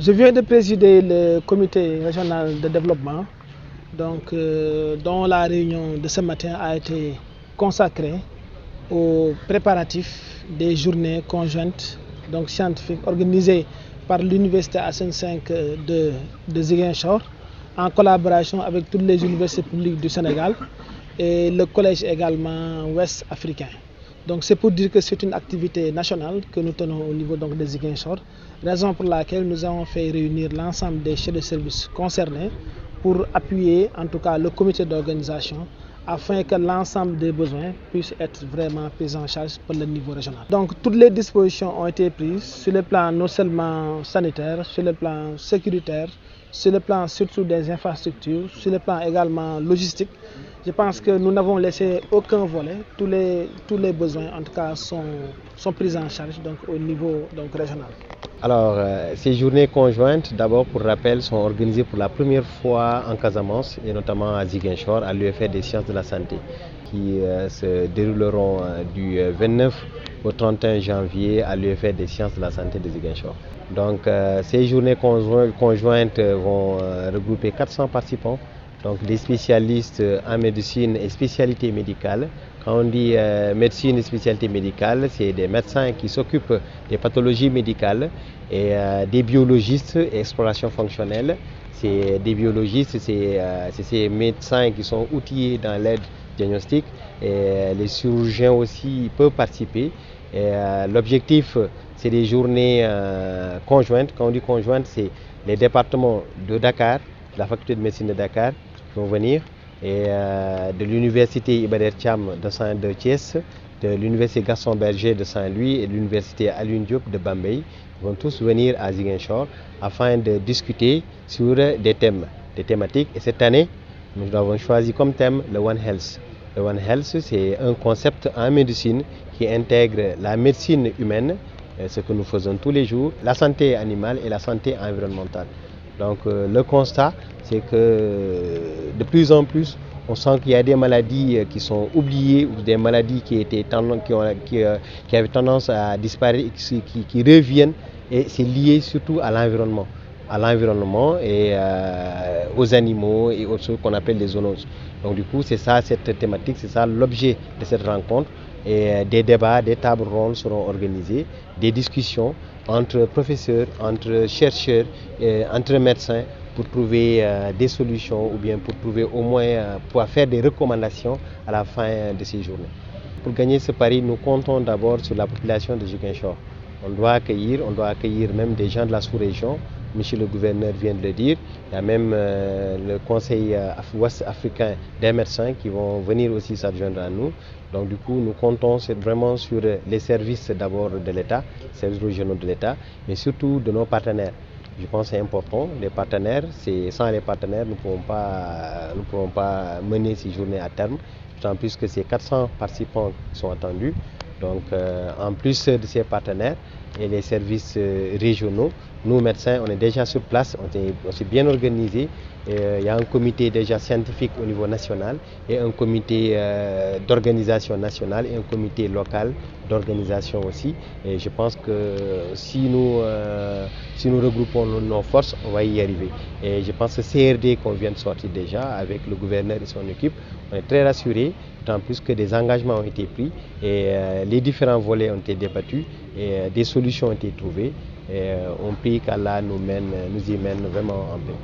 Je viens de présider le comité régional de développement, dont la réunion de ce matin a été consacrée aux préparatifs des journées conjointes scientifiques organisées par l'université Hassan V de Ziguinchor en collaboration avec toutes les universités publiques du Sénégal et le collège également ouest africain. Donc c'est pour dire que c'est une activité nationale que nous tenons au niveau de Ziguinchor, raison pour laquelle nous avons fait réunir l'ensemble des chefs de service concernés pour appuyer en tout cas le comité d'organisation afin que l'ensemble des besoins puissent être vraiment pris en charge par le niveau régional. Donc toutes les dispositions ont été prises sur le plan non seulement sanitaire, sur le plan sécuritaire, sur le plan surtout des infrastructures, sur le plan également logistique. Je pense que nous n'avons laissé aucun volet, tous les besoins en tout cas sont pris en charge au niveau régional. Alors, ces journées conjointes, d'abord pour rappel, sont organisées pour la première fois en Casamance et notamment à Ziguinchor, à l'UFR des sciences de la santé, qui se dérouleront du 29 au 31 janvier à l'UFR des sciences de la santé de Ziguinchor. Donc, ces journées conjointes vont regrouper 400 participants, donc des spécialistes en médecine et spécialités médicales. Quand on dit médecine et spécialité médicale, c'est des médecins qui s'occupent des pathologies médicales et des biologistes et exploration fonctionnelle. C'est des biologistes, c'est ces médecins qui sont outillés dans l'aide diagnostique et les chirurgiens aussi peuvent participer. L'objectif, c'est des journées conjointes. Quand on dit conjointes, c'est les départements de Dakar, la faculté de médecine de Dakar qui vont venir, et de l'université Iba Der Thiam de Thiès, de l'université Gaston Berger de Saint-Louis et de l'université Alioune Diop de Bambey. Ils vont tous venir à Ziguinchor afin de discuter sur des thématiques. Et cette année, nous avons choisi comme thème le One Health. Le One Health, c'est un concept en médecine qui intègre la médecine humaine, ce que nous faisons tous les jours, la santé animale et la santé environnementale. Donc le constat, c'est que de plus en plus, on sent qu'il y a des maladies qui sont oubliées ou des maladies qui avaient tendance à disparaître et qui reviennent. Et c'est lié surtout à l'environnement et aux animaux et aux choses qu'on appelle les zoonoses. Donc du coup, c'est ça cette thématique, c'est ça l'objet de cette rencontre. Et des débats, des tables rondes seront organisées, des discussions entre professeurs, entre chercheurs, entre médecins pour trouver des solutions ou bien pour trouver au moins pour faire des recommandations à la fin de ces journées. Pour gagner ce pari, nous comptons d'abord sur la population de Ziguinchor. On doit accueillir même des gens de la sous-région. Monsieur le gouverneur vient de le dire. Il y a même le conseil ouest africain des médecins qui vont venir aussi s'adjoindre à nous. Donc du coup, nous comptons vraiment sur les services d'abord de l'État, les services régionaux de l'État, mais surtout de nos partenaires. Je pense que c'est important. Les partenaires, sans les partenaires, nous ne pourrons pas mener ces journées à terme. D'autant plus que ces 400 participants sont attendus. Donc, en plus de ces partenaires et les services régionaux, nous médecins, on est déjà sur place, on s'est bien organisé. Il y a un comité déjà scientifique au niveau national et un comité d'organisation nationale et un comité local d'organisation aussi. Et je pense que si nous regroupons nos forces, on va y arriver. Et je pense que CRD qu'on vient de sortir déjà avec le gouverneur et son équipe, on est très rassurés, d'autant plus que des engagements ont été pris et les différents volets ont été débattus et des solutions ont été trouvées. Et on prie qu'Allah nous y mène vraiment en paix.